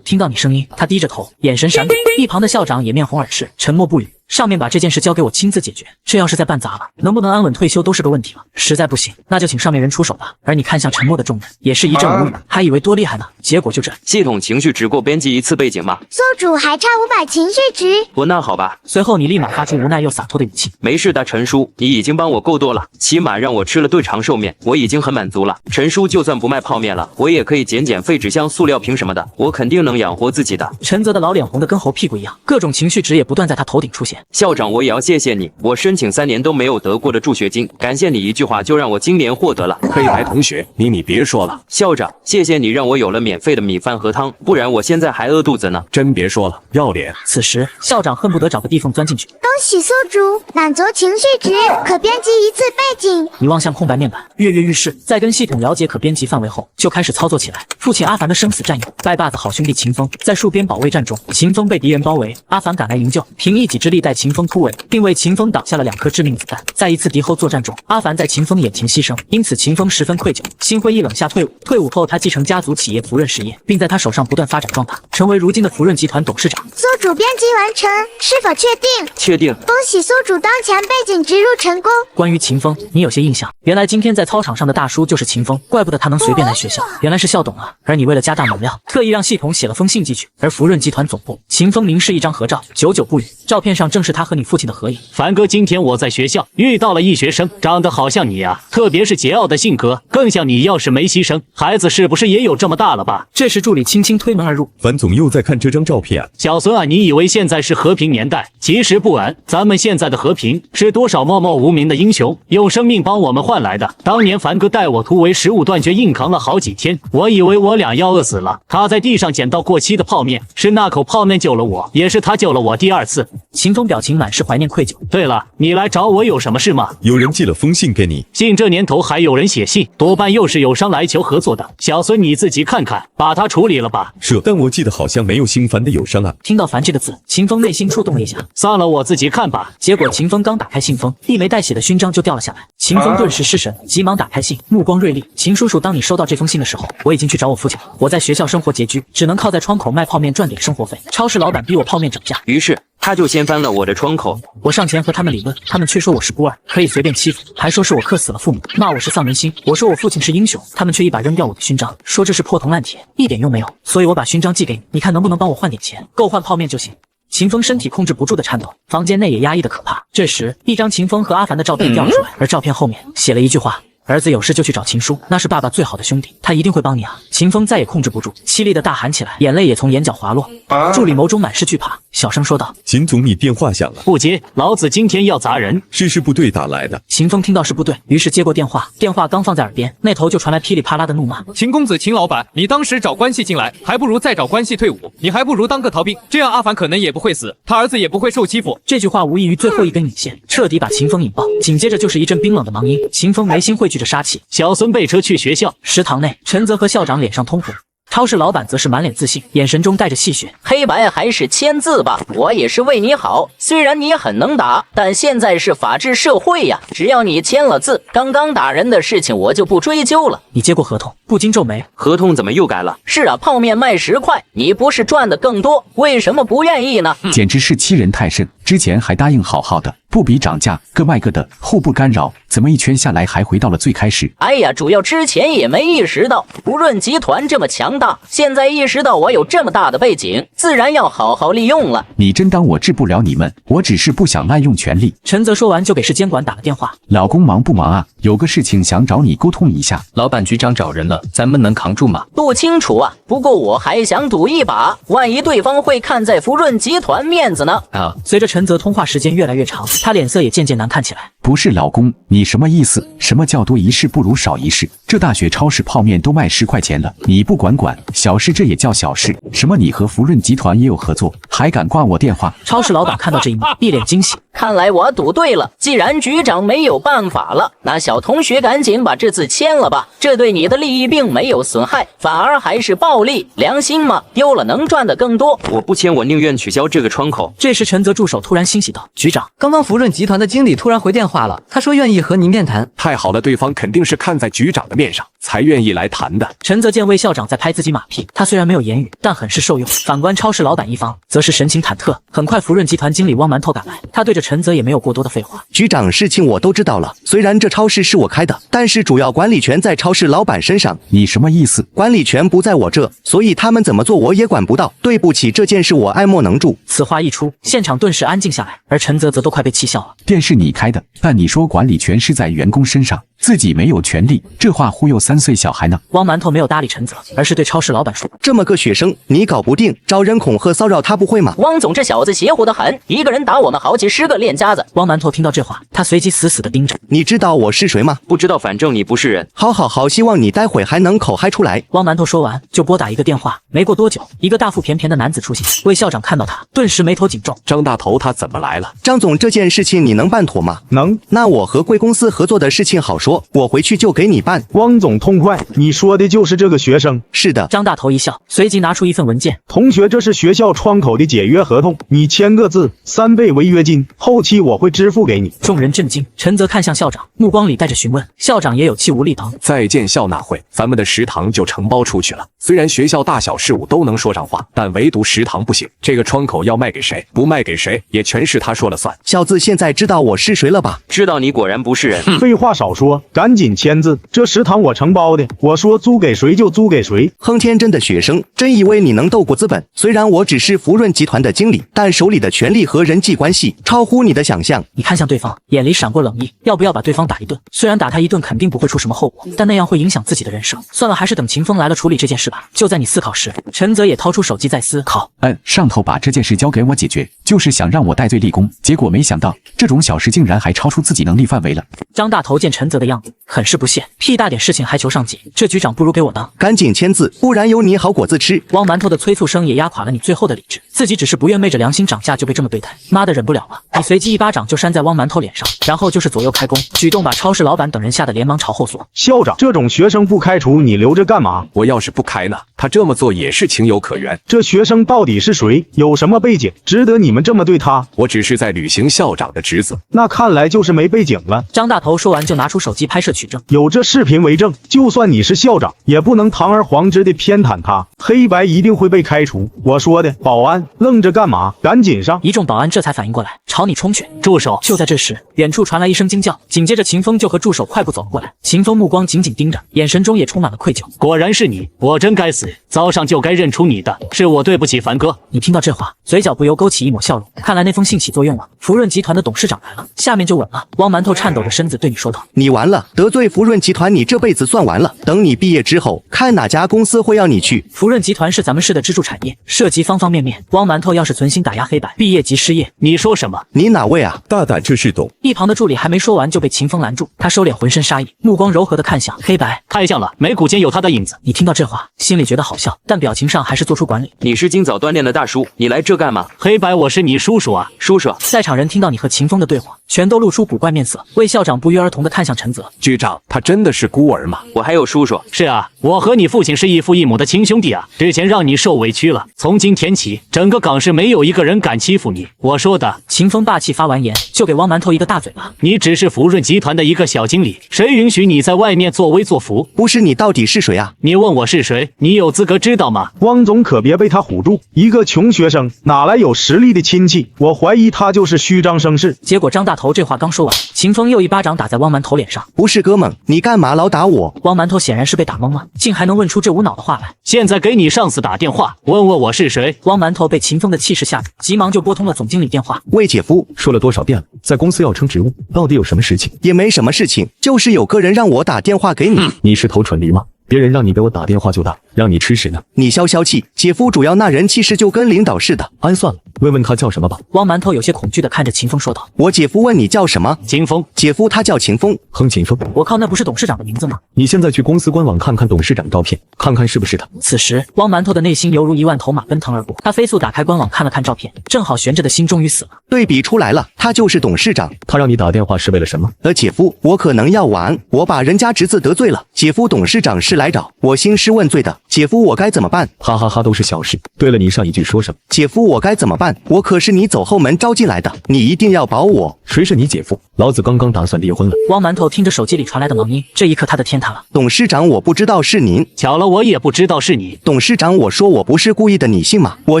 听到你声音，他低着头，眼神闪躲。一旁的校长也面红耳赤，沉默不语。上面把这件事交给我亲自解决，这要是再办砸了，能不能安稳退休都是个问题了。实在不行，那就请上面人出手吧。而你看向沉默的众人，也是一阵无语，还以为多厉害呢，结果就这。系统情绪值够编辑一次背景吗？宿主还差500情绪值。不，那好吧。随后你立马发出无奈又洒脱的语气：“没事的，陈叔，你已经帮我够多了，起码让我吃了顿长寿面，我已经很满足了。陈叔就算不卖泡面了，我也可以减废纸箱、塑料瓶什么的，我肯定能养活自己的。”陈泽的老脸红得跟猴屁股一样，各种情绪值也不断在他头顶出现。校长，我也要谢谢你，我申请3年都没有得过的助学金，感谢你一句话就让我今年获得了。黑白同学，你别说了。校长，谢谢你让我有了免费的米饭和汤，不然我现在还饿肚子呢。真别说了，要脸。此时校长恨不得找个地缝钻进去。恭喜宿主满足情绪值，可编辑一次背景。你望向空白面板，跃跃欲试，在跟系统了解可编辑范围后，就开始操作起来。父亲阿凡的生死战友，拜把子好兄弟秦风在戍边保卫战中，秦风被敌人包围，阿凡赶来营救，凭一己之力带秦风突围，并为秦风挡下了2颗致命子弹。在一次敌后作战中，阿凡在秦风眼前牺牲，因此秦风十分愧疚，心灰意冷下退伍。退伍后，他继承家族企业福润实业，并在他手上不断发展壮大，成为如今的福润集团董事长。宿主编辑完成，是否确定？确定。恭喜宿主当前背景植入成功。关于秦风，你有些印象，原来今天在操场上的大叔就是秦风，怪不得他能随便来学校，原来是校董啊。而你为了加大能量，特意让系统写了封信寄去。而福润集团总部，秦风凝视一张合照，久久不语。照片上正是他和你父亲的合影。凡哥，今天我在学校遇到了一学生，长得好像你啊，特别是桀骜的性格，更像你。要是没牺牲，孩子是不是也有这么大了吧？这时助理轻轻推门而入，樊总又在看这张照片啊。小孙啊，你以为现在是和平年代？其实不然，咱们现在的和平是多少默默无名的英雄用生命帮我们换来的。当年凡哥带我突围食物断绝，硬扛了好几天，我以为我俩要饿死了。他在地上捡到过期的泡面，是那口泡面救了我，也是他救了我第2次。秦风表情满是怀念愧疚。对了，你来找我有什么事吗？有人寄了封信给你。信这年头还有人写信，多半又是友商来求合作的。小孙你自己看看，把它处理了吧。是，但我记得好像没有姓樊的友商啊。听到樊这个字，秦风内心触动了一下。算了，我自己看吧。结果秦风刚打开信封，一枚带血的勋章就掉了下来。秦风顿时失神，急忙打开信，目光锐利。秦叔叔，当你收到这封信的时候，我已经去找我父亲了。我在学校生活拮据，只能靠在窗口卖泡面赚点生活费。超市老板逼我泡面涨价，于是他就掀翻了我的窗口。我上前和他们理论，他们却说我是孤儿，可以随便欺负，还说是我克死了父母，骂我是丧门星。我说我父亲是英雄，他们却一把扔掉我的勋章，说这是破铜烂铁，一点用没有。所以我把勋章寄给你，你看能不能帮我换点钱，够换泡面就行。秦风身体控制不住的颤抖，房间内也压抑的可怕。这时，一张秦风和阿凡的照片掉了出来，而照片后面写了一句话：儿子有事就去找秦叔，那是爸爸最好的兄弟，他一定会帮你啊！秦风再也控制不住，凄厉的大喊起来，眼泪也从眼角滑落。助理眸中满是惧怕，小声说道：秦总，你电话响了。不接，老子今天要砸人。是部队打来的。秦风听到是部队，于是接过电话，电话刚放在耳边，那头就传来噼里啪啦的怒骂：秦公子，秦老板，你当时找关系进来，还不如再找关系退伍，你还不如当个逃兵，这样阿凡可能也不会死，他儿子也不会受欺负。这句话无异于最后一根引线，彻底把秦风引爆。紧接着就是一阵冰冷的忙音，秦风眉心汇聚着杀气。小孙备车去学校。食堂内，陈泽和校长脸上通红，超市老板则是满脸自信，眼神中带着戏谑。黑白还是签字吧，我也是为你好。虽然你很能打，但现在是法治社会呀，只要你签了字，刚刚打人的事情我就不追究了。你接过合同，不禁皱眉，合同怎么又改了？是啊，泡面卖10块，你不是赚的更多，为什么不愿意呢？简直是欺人太甚！之前还答应好好的，不比涨价，各卖各的，互不干扰，怎么一圈下来还回到了最开始？哎呀，主要之前也没意识到福润集团这么强大，现在意识到我有这么大的背景，自然要好好利用了。你真当我治不了你们？我只是不想滥用权力。陈泽说完就给市监管打了电话：老公忙不忙啊？有个事情想找你沟通一下。老板局长找人了，咱们能扛住吗？不清楚啊，不过我还想赌一把，万一对方会看在福润集团面子呢？随着陈泽通话时间越来越长，他脸色也渐渐难看起来。不是老公，你什么意思？什么叫多一事不如少一事？这大学超市泡面都卖10块钱了，你不管管，小事这也叫小事？什么你和福润集团也有合作，还敢挂我电话？超市老板看到这一幕，一脸惊喜。看来我赌对了，既然局长没有办法了，那小同学赶紧把这字签了吧，这对你的利益并没有损害，反而还是暴利，良心嘛，丢了能赚的更多。我不签，我宁愿取消这个窗口。这时陈泽助手突然欣喜道：局长，刚刚福润集团的经理突然回电话了，他说愿意和您面谈。太好了，对方肯定是看在局长的面上才愿意来谈的。陈泽见魏校长在拍自己马屁，他虽然没有言语，但很是受用。反观超市老板一方，则是神情忐忑。很快福润集团经理汪馒头赶来，他对着陈泽也没有过多的废话。局长，事情我都知道了，虽然这超市是我开的，但是主要管理权在超市老板身上。你什么意思？管理权不在我这，所以他们怎么做我也管不到。对不起，这件事我爱莫能助。此话一出，现场顿时安静下来，而陈泽则都快被气笑了。店是你开的，但你说管理权是在员工身上，自己没有权利，这话忽悠3岁小孩呢？汪馒头没有搭理陈泽，而是对超市老板说：这么个学生你搞不定，招人恐吓骚扰他不会吗？汪总这小子邪乎得很，一个人打我们好几10个练家子。汪馒头听到这话，他随即死死地盯着。你知道我是谁吗？不知道，反正你不是人。好，希望你待会还能口嗨出来。汪馒头说完就拨打一个电话，没过多久，一个大腹便便的男子出现。魏校长看到他，顿时眉头紧皱。张大头他怎么来了？张总，这件事情你能办妥吗？能。那我和贵公司合作的事情好说，我回去就给你办。汪总痛快，你说的就是这个学生？是的。张大头一笑，随即拿出一份文件。同学，这是学校窗口的解约合同，你签个字，3倍违约金，后期我会支付给你。众人震惊，陈泽看向校长，目光里带着询问。校长也有气无力道：再见校那会，咱们的食堂就承包出去了。虽然学校大小事务都能说上话，但唯独食堂不行。这个窗口要卖给谁，不卖给谁，也全是他说了算。小子，现在知道我是谁了吧？知道，你果然不是人。废话少说，赶紧签字，这食堂我承包的，我说租给谁就租给谁。哼，天真的学生，真以为你能斗过资本？虽然我只是福润集团的经理，但手里的权力和人际关系超乎你的想象。你看向对方，眼里闪过冷意，要不要把对方打一顿？虽然打他一顿肯定不会出什么后果，但那样会影响自己的人生。算了，还是等秦风来了处理这件事吧。就在你思考时，陈泽也掏出手机在思考。上头把这件事交给我解决，就是想让我戴罪立功，结果没想到这种小事竟然还超出自己能力范围了。张大头见陈泽的样子，很是不屑，屁大点事情还求上级，这局长不如给我当。赶紧签字，不然有你好果子吃。汪馒头的催促声也压垮了你最后的理智，自己只是不愿昧着良心涨价就被这么对待，妈的忍不了了！你随即一巴掌就扇在汪馒头脸上，然后就是左右开弓，举动把超市老板等人吓得连忙朝后缩。校长，这种学生不开除你留着干嘛？我要是不开呢？他这么做也是情有可原。这学生到底是谁？有什么背景，值得你们这么对他？我只是在履行校长的职责。那看来就是没背景了。张大头说完就拿出手机拍摄取证，有这视频为证，就算你是校长，也不能堂而皇之的偏袒他。黑白一定会被开除。我说的，保安愣着干嘛？赶紧上！一众保安这才反应过来，朝你冲去。住手！就在这时，远处传来一声惊叫，紧接着秦风就和助手快步走了过来。秦风目光紧紧盯着，眼神中也充满了愧疚。果然是你，我真该死，早上就该认出你的，是我对不起凡哥。你听到这话，嘴角不由勾起一抹笑容，看来那封信起作用了。福润集团的董事长来了，下面就稳了。汪馒头颤抖着身子对你说道：“你完了，得罪福润集团，你这辈子算完了。等你毕业之后，看哪家公司会要你去。”福润集团是咱们市的支柱产业，涉及方方面面。汪馒头要是存心打压黑白，毕业即失业。你说什么？你哪位啊？大胆，这是懂。一旁的助理还没说完就被秦风拦住，他收敛浑身杀意，目光柔和的看向黑白。太像了，眉骨间有他的影子。你听到这话，心里觉得好笑，但表情上还是做出管理。你是今早锻炼的大叔，你来这干嘛？黑白，我是你叔叔啊，叔叔。在场人听到你和秦风的对话，全都露出古怪面色，魏校长不约而同的看向陈泽。局长，他真的是孤儿吗？我还有叔叔。是啊，我和你父亲是异父异母的亲兄弟啊，之前让你受委屈了，从今天起，整个港市没有一个人敢欺负你。我说的。秦风霸气发完言，就给汪馒头一个大嘴巴。你只是福润集团的一个小经理，谁允许你在外面作威作福？不是，你到底是谁啊？你问我是谁，你有资格知道吗？汪总可别被他唬住，一个穷学生哪来有实力的亲戚？我怀疑他就是虚张声势。结果张大头这话刚说完，秦风又一巴掌打在汪馒头脸上。不是哥们，你干嘛老打我？汪馒头显然是被打懵了，竟还能问出这无脑的话来。现在给你上司打电话，问问我是谁。汪馒头被秦风的气势吓住，急忙就拨通了总经理电话。魏姐夫，说了多少遍了，在公司要升职务，到底有什么事情？也没什么事情，就是有个人让我打电话给你。你是头蠢驴吗？别人让你给我打电话就打，让你吃屎呢。你消消气，姐夫主要那人气势就跟领导似的。算了，问问他叫什么吧。汪馒头有些恐惧地看着秦风说道：“我姐夫问你叫什么？秦风。姐夫他叫秦风。哼，秦风。我靠，那不是董事长的名字吗？你现在去公司官网看看董事长照片，看看是不是他。”此时，汪馒头的内心犹如1万头马奔腾而过，他飞速打开官网看了看照片，正好悬着的心终于死了。对比出来了，他就是董事长。他让你打电话是为了什么？姐夫，我可能要完，我把人家侄子得罪了。姐夫，董事长是来找我兴师问罪的。姐夫，我该怎么办？哈哈哈，都是小事。对了，你上一句说什么？姐夫，我该怎么办？我可是你走后门招进来的，你一定要保我。谁是你姐夫？老子刚刚打算离婚了。汪馒头听着手机里传来的忙音，这一刻他的天塌了。董事长，我不知道是您。巧了，我也不知道是你。董事长，我说我不是故意的，你信吗？我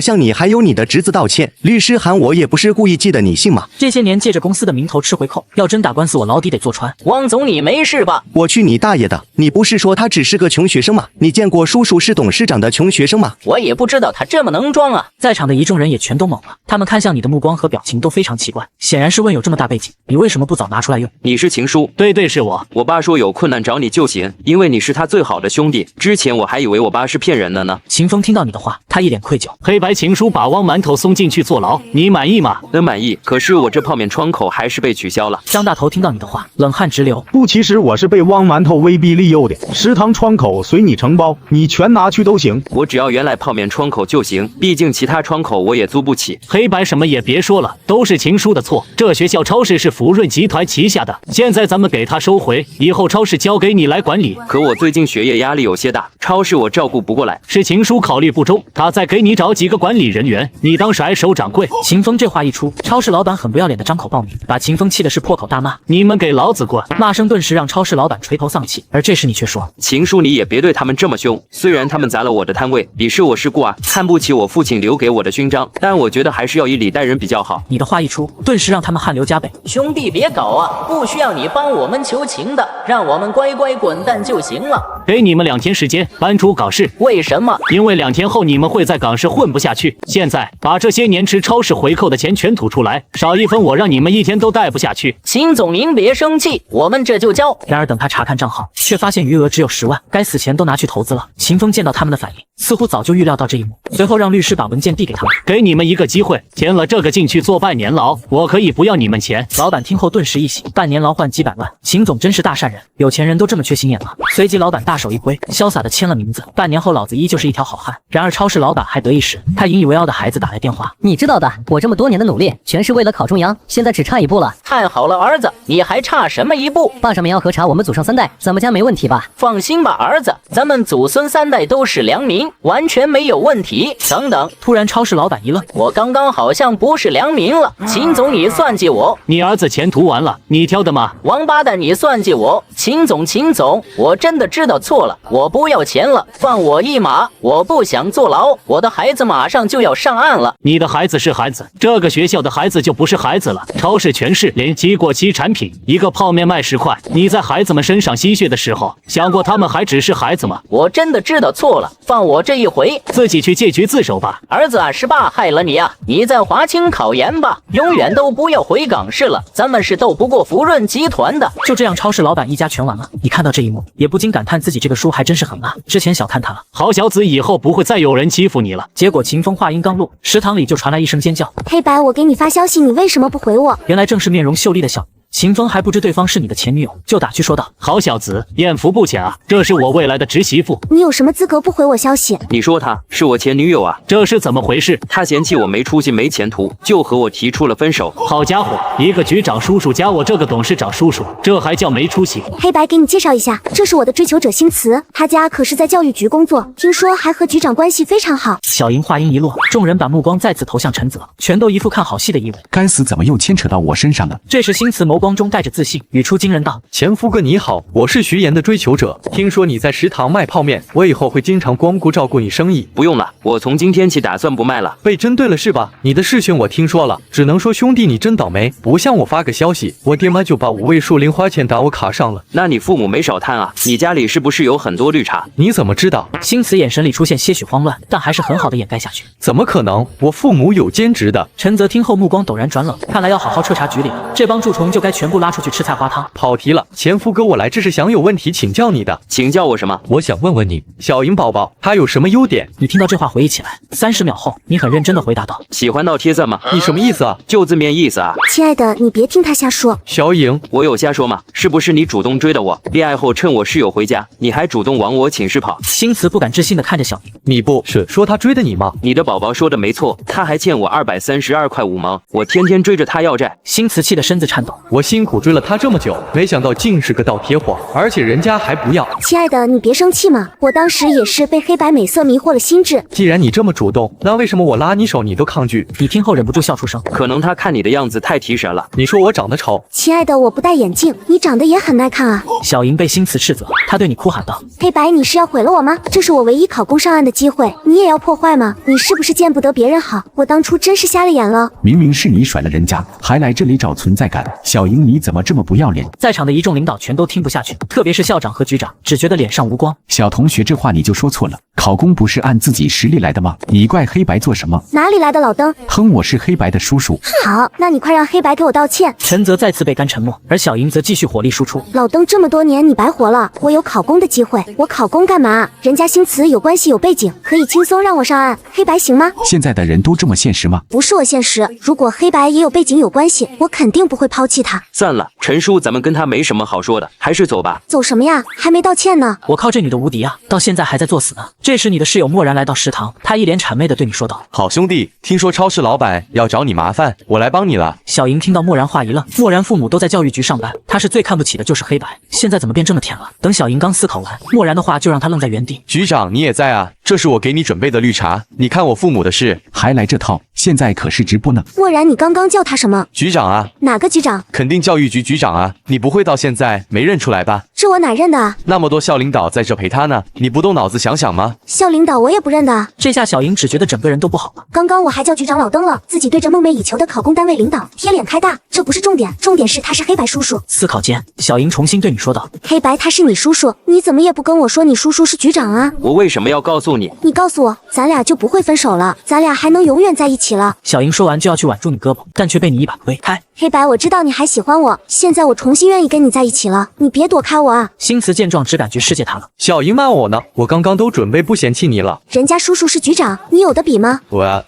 向你还有你的侄子道歉。律师函我也不是故意寄的，你信吗？这些年借着公司的名头吃回扣，要真打官司我牢底得坐穿。汪总，你没事吧？我去你大爷的！你不是说他只是个穷学生吗？你见过叔叔是董事长的穷学生吗？我也不知道他这么能装啊！在场的一众人也全都懵了，他们看向你的目光和表情都非常奇怪，显然是问有这么大背景，你为什么不早拿出来用？你是情书？对，是我。我爸说有困难找你就行，因为你是他最好的兄弟。之前我还以为我爸是骗人的呢。秦风听到你的话，他一脸愧疚。黑白情书把汪馒头送进去坐牢，你满意吗？满意，可是我这泡面窗口还是被取消了。张大头听到你的话，冷汗直流。不，其实我是被汪馒头威逼利诱的。食堂窗口随你承包，你全拿去都行。我只要原来泡面窗口就行，毕竟其他窗口我也租不起。黑白什么也别说了，都是情书的错。这学校超市是福润集团旗下的，现在咱们给他收回，以后超市交给你来管理。可我最近学业压力有些大，超市我照顾不过来。是情书考虑不周，他再给你找几个管理人员，你当甩手掌柜。秦风这话一出，超市老板很不要脸的张口报名，把秦风气的是破口大骂：“你们给老子滚！”骂声顿时让超市老板垂头丧气。而这时你却说：“情书你也别对他们这么凶，虽然他们砸了我的摊位，鄙视我是故啊，看不起我父亲留给我的勋章，但我觉得还是要以礼待人比较好。”你的话一出，顿时让他们汗流浃背。兄弟别搞啊，不需要你帮我们求情的，让我们乖乖滚蛋就行了。给你们2天时间搬出港市。为什么？因为2天后你们会在港市混不下去。现在把这些年吃超市回扣的钱全吐出来，少一分我让你们1天都待不下去。秦总您别生气，我们这就交。然而等他查看账号，却发现余额只有10万，该死钱都拿去投资了。秦风风见到他们的反应，似乎早就预料到这一幕，随后让律师把文件递给他们，给你们一个机会，签了这个进去坐半年牢，我可以不要你们钱。老板听后顿时一喜，半年牢换几百万，秦总真是大善人，有钱人都这么缺心眼吗？随即老板大手一挥，潇洒的签了名字，半年后老子依旧是一条好汉。然而超市老板还得意时，他引以为傲的孩子打来电话，你知道的，我这么多年的努力，全是为了考中央，现在只差一步了。太好了，儿子，你还差什么一步？爸上面要核查我们祖上3代，咱们家没问题吧？放心吧，儿子，咱们祖孙3代都是良民，完全没有问题。等等，突然超市老板一愣，我刚刚好像不是良民了。秦总，你算计我！你儿子前途完了，你挑的吗？王八蛋，你算计我！秦总，我真的知道错了，我不要钱了，放我一马，我不想坐牢，我的孩子马上就要上岸了。你的孩子是孩子，这个学校的孩子就不是孩子了。超市全是连期过期产品，一个泡面卖10块，你在孩子们身上吸血的时候，想过他们还只是孩子吗？我真的知道错了，放我这一回，自己去戒局自首吧。儿子啊，是爸害了你啊，你在华清考研吧，永远都不要回港市了，咱们是斗不过福润集团的。就这样，超市老板一家全完了。你看到这一幕，也不禁感叹自己这个叔还真是狠啊，之前小看他了。好小子，以后不会再有人欺负你了。结果秦风话音刚落，食堂里就传来一声尖叫：黑白，我给你发消息，你为什么不回我？原来正是面容秀丽的小秦风还不知对方是你的前女友，就打趣说道：好小子，艳福不浅啊，这是我未来的侄媳妇。你有什么资格不回我消息？你说她是我前女友啊？这是怎么回事？她嫌弃我没出息没前途，就和我提出了分手。好家伙，一个局长叔叔加我这个董事长叔叔，这还叫没出息？黑白，给你介绍一下，这是我的追求者新慈，他家可是在教育局工作，听说还和局长关系非常好。小莹话音一落，众人把目光再次投向陈泽，全都一副看好戏的意味。该死，怎么又牵扯到我身上了？这时新慈眸光中带着自信，语出惊人道：前夫哥你好，我是徐岩的追求者，听说你在食堂卖泡面，我以后会经常光顾照顾你生意。不用了，我从今天起打算不卖了。被针对了是吧？你的事情我听说了，只能说兄弟你真倒霉，不像我发个消息，我爹妈就把5位数零花钱打我卡上了。那你父母没少贪啊，你家里是不是有很多绿茶？你怎么知道？新慈眼神里出现些许慌乱，但还是很好的掩盖下去。怎么可能？我父母有兼职的。陈泽听后目光陡然转冷，看来要好好彻查局里了，这帮蛀虫就该全部拉出去吃菜花汤。跑题了，前夫哥我来这是想有问题请教你的。请教我什么？我想问问你，小莹宝宝她有什么优点？你听到这话回忆起来，30秒后，你很认真的回答道：喜欢倒贴赞吗？你什么意思啊？就字面意思啊。亲爱的，你别听他瞎说。小颖，我有瞎说吗？是不是你主动追的我？恋爱后趁我室友回家，你还主动往我寝室跑。新慈不敢置信的看着小莹，你不是说他追的你吗？你的宝宝说的没错，他还欠我232块5毛，我天天追着他要债。新慈气的身子颤抖，我辛苦追了他这么久，没想到竟是个倒贴货，而且人家还不要。亲爱的，你别生气嘛，我当时也是被黑白美色迷惑了心智。既然你这么主动，那为什么我拉你手你都抗拒？你听后忍不住笑出声，可能他看你的样子太提神了。你说我长得丑？亲爱的，我不戴眼镜，你长得也很耐看啊。小莹被新慈斥责，她对你哭喊道：黑白，你是要毁了我吗？这是我唯一考公上岸的机会，你也要破坏吗？你是不是见不得别人好？我当初真是瞎了眼了。明明是你甩了人家，还来这里找存在感，小莹你怎么这么不要脸？在场的一众领导全都听不下去，特别是校长和局长，只觉得脸上无光。小同学，这话你就说错了，考公不是按自己实力来的吗？你怪黑白做什么？哪里来的老登？哼，我是黑白的叔叔。好，那你快让黑白给我道歉。陈泽再次被干沉默，而小莹则继续火力输出。老登，这么多年你白活了，我有考公的机会，我考公干嘛？人家新慈有关系有背景，可以轻松让我上岸，黑白行吗？现在的人都这么现实吗？不是我现实，如果黑白也有背景有关系，我肯定不会抛弃他。算了，陈叔，咱们跟他没什么好说的，还是走吧。走什么呀？还没道歉呢。我靠这女的无敌啊，到现在还在作死呢。这时你的室友默然来到食堂，他一脸谄媚的对你说道：好兄弟，听说超市老板要找你麻烦，我来帮你了。小莹听到默然话一愣，默然父母都在教育局上班，他是最看不起的就是黑白，现在怎么变这么甜了？等小莹刚思考完，默然的话就让他愣在原地。局长你也在啊，这是我给你准备的绿茶，你看我父母的事还来这套，现在可是直播呢。默然，你刚刚叫他什么？局长啊。哪个局长？肯定教育局局长啊，你不会到现在没认出来吧？这我哪认得啊？那么多校领导在这陪他呢，你不动脑子想想吗？校领导我也不认得啊。这下小莹只觉得整个人都不好了。刚刚我还叫局长老登了，自己对着梦寐以求的考公单位领导贴脸开大，这不是重点，重点是他是黑白叔叔。思考间，小莹重新对你说道：黑白他是你叔叔，你怎么也不跟我说你叔叔是局长啊？我为什么要告诉你？你告诉我，咱俩就不会分手了，咱俩还能永远在一起。起了。小莹说完就要去挽住你胳膊，但却被你一把推开。黑白，我知道你还喜欢我，现在我重新愿意跟你在一起了，你别躲开我啊！新慈见状，只感觉世界塌了。小莹骂我呢，我刚刚都准备不嫌弃你了。人家叔叔是局长，你有的比吗？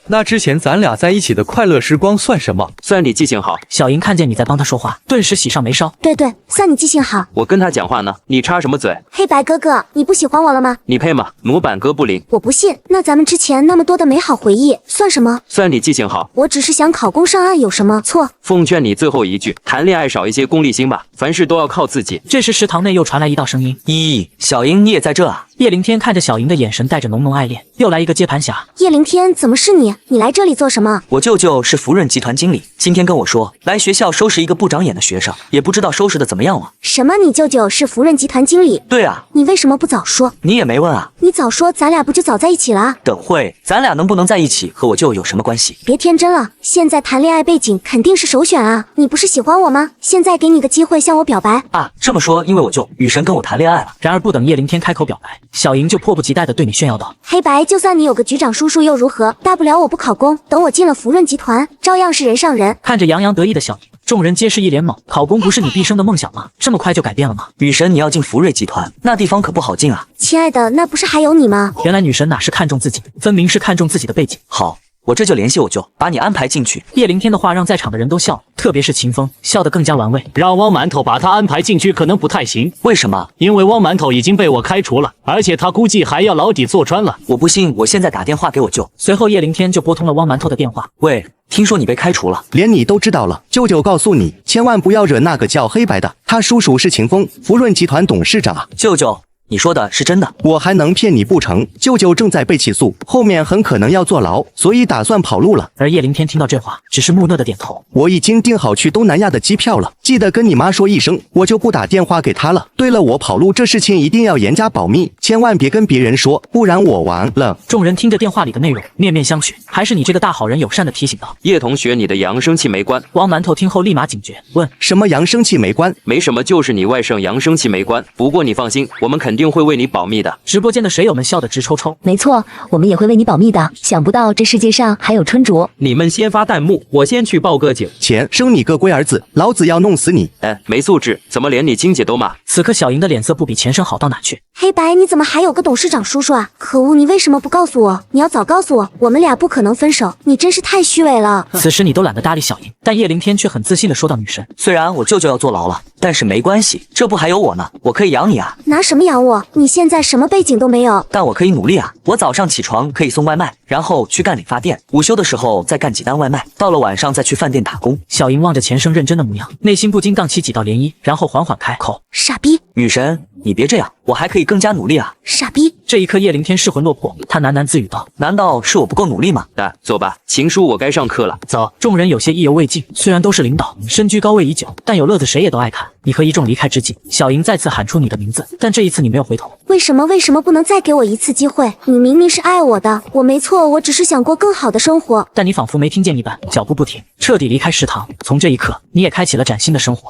那之前咱俩在一起的快乐时光算什么？算你记性好。小莹看见你在帮她说话，顿时喜上眉梢。对，算你记性好。我跟他讲话呢，你插什么嘴？黑白哥哥，你不喜欢我了吗？你配吗？奴板哥不灵。我不信。那咱们之前那么多的美好回忆算什么？算你记性好。我只是想考公上岸，有什么错？奉劝你最后一句，谈恋爱少一些功利心吧，凡事都要靠自己。这时食堂内又传来一道声音：咦，小莹你也在这啊？叶凌天看着小莹的眼神带着浓浓爱恋，又来一个接盘侠。叶凌天，怎么是你？你来这里做什么？我舅舅是福润集团经理，今天跟我说来学校收拾一个不长眼的学生，也不知道收拾的怎么样了。什么？你舅舅是福润集团经理？对啊，你为什么不早说？你也没问啊？你早说，咱俩不就早在一起了？等会，咱俩能不能在一起和我舅有什么关系？别天真了，现在谈恋爱背景肯定是首选啊！你不是喜欢我吗？现在给你个机会向我表白啊！这么说，因为我舅雨神跟我谈恋爱了。然而不等叶凌天开口表白，小莹就迫不及待地对你炫耀道：黑白，就算你有个局长叔叔又如何？大不了我不考公，等我进了福润集团，照样是人上人。看着洋洋得意的小莹，众人皆是一脸懵。考公不是你毕生的梦想吗？这么快就改变了吗？雨神，你要进福瑞集团，那地方可不好进啊！亲爱的，那不是还有你吗？原来女神哪是看重自己，分明是看重自己的背景。好，我这就联系我舅，把你安排进去。叶凌天的话让在场的人都笑了，特别是秦风，笑得更加玩味。让汪馒头把他安排进去可能不太行。为什么？因为汪馒头已经被我开除了，而且他估计还要牢底坐穿了。我不信，我现在打电话给我舅。随后叶凌天就拨通了汪馒头的电话。喂，听说你被开除了，连你都知道了。舅舅告诉你，千万不要惹那个叫黑白的，他叔叔是秦风，福润集团董事长啊。舅舅，你说的是真的？我还能骗你不成？舅舅正在被起诉，后面很可能要坐牢，所以打算跑路了。而叶凌天听到这话，只是木讷的点头。我已经订好去东南亚的机票了，记得跟你妈说一声，我就不打电话给她了。对了，我跑路这事情一定要严加保密，千万别跟别人说，不然我完了。众人听着电话里的内容，面面相觑。还是你这个大好人友善的提醒道：叶同学，你的扬声器没关。汪馒头听后立马警觉，问：什么扬声器没关？没什么，就是你外甥扬声器没关。不过你放心，我们肯定会为你保密的。直播间的水友们笑得直抽抽。没错，我们也会为你保密的。想不到这世界上还有春竹。你们先发弹幕，我先去报个警。钱生你个龟儿子，老子要弄死你！没素质，怎么连你亲姐都骂？此刻小莹的脸色不比前生好到哪去。黑白，你怎么还有个董事长叔叔啊？可恶，你为什么不告诉我？你要早告诉我，我们俩不可能分手。你真是太虚伪了。此时你都懒得搭理小莹，但叶凌天却很自信地说道：女神，虽然我舅舅要坐牢了，但是没关系，这不还有我呢，我可以养你啊。拿什么养我？你现在什么背景都没有。但我可以努力啊，我早上起床可以送外卖，然后去干理发店，午休的时候再干几单外卖，到了晚上再去饭店打工。小莹望着前生认真的模样，内心不禁荡起几道涟漪，然后缓缓开口：傻逼。女神，你别这样，我还可以更加努力啊。傻逼。这一刻叶凌天失魂落魄，他喃喃自语道：难道是我不够努力吗？走吧，情书我该上课了。走。众人有些意犹未尽，虽然都是领导，身居高位已久，但有乐子谁也都爱看。你和一众离开之际，小莹再次喊出你的名字，但这一次你没有回头。为什么不能再给我一次机会？你明明是爱我的，我没错，我只是想过更好的生活。但你仿佛没听见一般，脚步不停，彻底离开食堂。从这一刻，你也开启了崭新的生活。